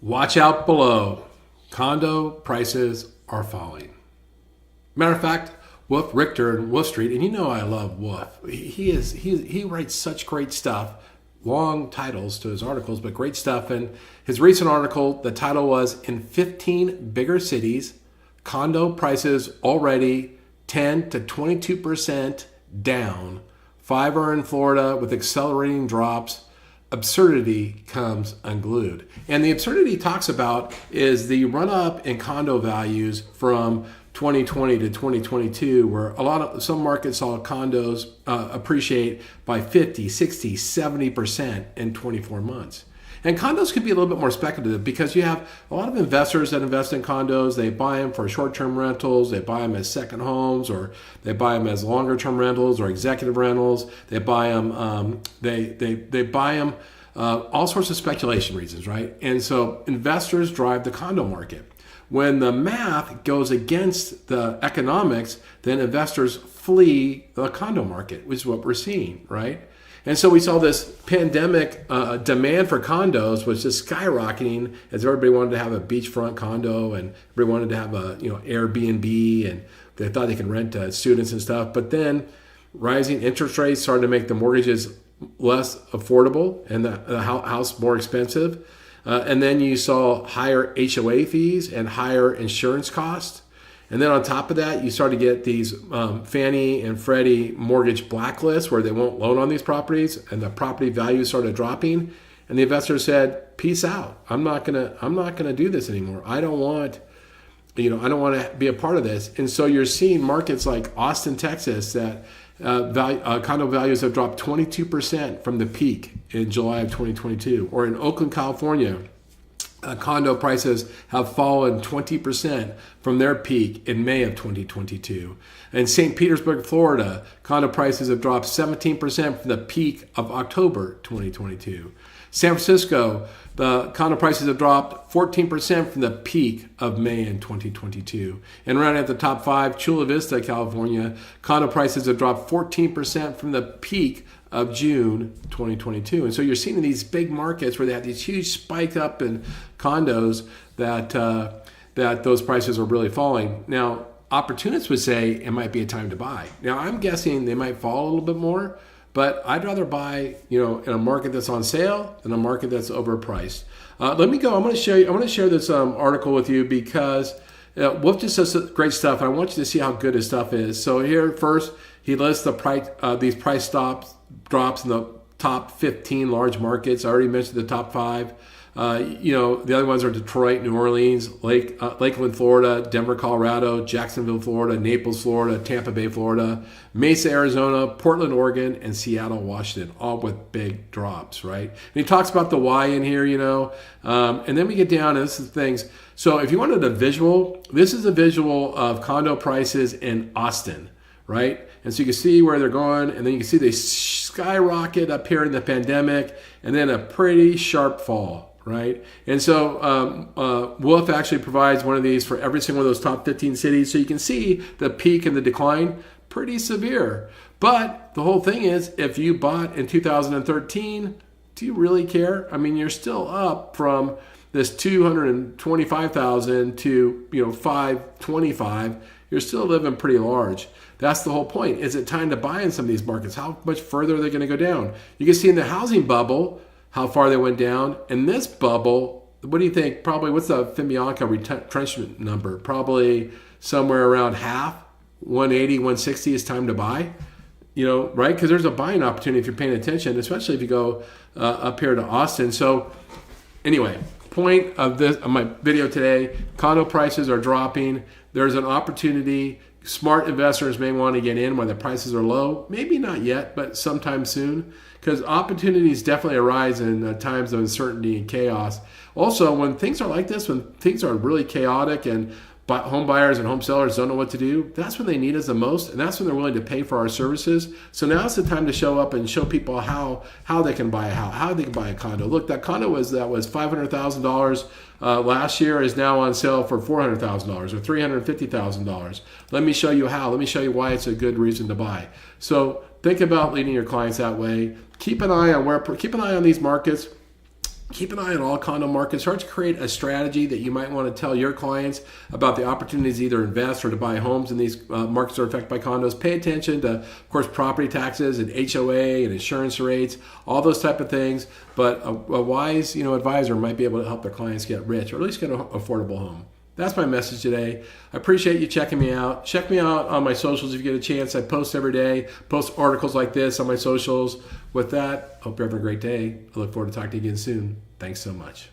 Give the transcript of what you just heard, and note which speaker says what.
Speaker 1: Watch out below. Condo prices are falling. Matter of fact, Richter and Wolf Street, and you know I love Wolf. He writes such great stuff, long titles to his articles, but great stuff. And his recent article, the title was "In 15 Bigger Cities, Condo Prices Already 10 to 22% Down. 5 are in Florida with accelerating drops. Absurdity comes unglued." And the absurdity he talks about is the run up in condo values from 2020 to 2022, where some markets saw condos appreciate by 50, 60, 70% in 24 months. And condos can be a little bit more speculative because you have a lot of investors that invest in condos. They buy them for short-term rentals. They buy them as second homes, or they buy them as longer-term rentals or executive rentals. They buy them. They buy them all sorts of speculation reasons, right? And so investors drive the condo market. When the math goes against the economics, then investors flee the condo market, which is what we're seeing, right? And so we saw this pandemic demand for condos was just skyrocketing as everybody wanted to have a beachfront condo and everybody wanted to have a Airbnb, and they thought they could rent to students and stuff. But then rising interest rates started to make the mortgages less affordable and the house more expensive. And then you saw higher HOA fees and higher insurance costs. And then on top of that, you start to get these Fannie and Freddie mortgage blacklists where they won't loan on these properties, and the property values started dropping. And the investors said, "Peace out. I'm not gonna do this anymore. I don't want to be a part of this." And so you're seeing markets like Austin, Texas, that condo values have dropped 22% from the peak in July of 2022, or in Oakland, California. Condo prices have fallen 20% from their peak in May of 2022. In St. Petersburg, Florida, condo prices have dropped 17% from the peak of October 2022. San Francisco, the condo prices have dropped 14% from the peak of May in 2022. And right at the top 5, Chula Vista, California, condo prices have dropped 14% from the peak of June 2022. And so you're seeing in these big markets where they have these huge spike up in condos that those prices are really falling. Now, opportunists would say it might be a time to buy. Now, I'm guessing they might fall a little bit more, but I'd rather buy, in a market that's on sale than a market that's overpriced. Let me go. I'm going to share this article with you because Wolf just does great stuff, and I want you to see how good his stuff is. So here, first, he lists these price drops in the top 15 large markets. I already mentioned the top 5. The other ones are Detroit, New Orleans, Lakeland, Florida, Denver, Colorado, Jacksonville, Florida, Naples, Florida, Tampa Bay, Florida, Mesa, Arizona, Portland, Oregon, and Seattle, Washington, all with big drops, right? And he talks about the why in here, and then we get down to this is things. So if you wanted a visual, this is a visual of condo prices in Austin, right? And so you can see where they're going, and then you can see they skyrocket up here in the pandemic, and then a pretty sharp fall, right? And so Wolf actually provides one of these for every single one of those top 15 cities, so you can see the peak and the decline, pretty severe. But the whole thing is, if you bought in 2013, do you really care? I mean, you're still up from this 225,000 to 525. You're still living pretty large. That's the whole point. Is it time to buy in some of these markets? How much further are they going to go down? You can see in the housing bubble how far they went down. In this bubble, what do you think? Probably, what's the Fimianca retrenchment number? Probably somewhere around half, 180, 160 is time to buy. Right? Because there's a buying opportunity if you're paying attention, especially if you go up here to Austin. So anyway, point of my video today, condo prices are dropping. There's an opportunity. Smart investors may want to get in when the prices are low. Maybe not yet, but sometime soon, because opportunities definitely arise in times of uncertainty and chaos. Also, when things are like this, when things are really chaotic and home buyers and home sellers don't know what to do, that's when they need us the most, and that's when they're willing to pay for our services. So now's the time to show up and show people how they can buy a house, how they can buy a condo. Look, that condo that was $500,000 last year is now on sale for $400,000 or $350,000. Let me show you how. Let me show you why it's a good reason to buy. So think about leading your clients that way. Keep an eye on these markets. keep an eye on all condo markets. Start to create a strategy that you might want to tell your clients about the opportunities to either invest or to buy homes in these markets that are affected by condos. Pay attention to, of course, property taxes and HOA and insurance rates, all those type of things. But a wise, advisor might be able to help their clients get rich or at least get an affordable home. That's my message today. I appreciate you checking me out. Check me out on my socials if you get a chance. I post every day, post articles like this on my socials. With that, hope you're having a great day. I look forward to talking to you again soon. Thanks so much.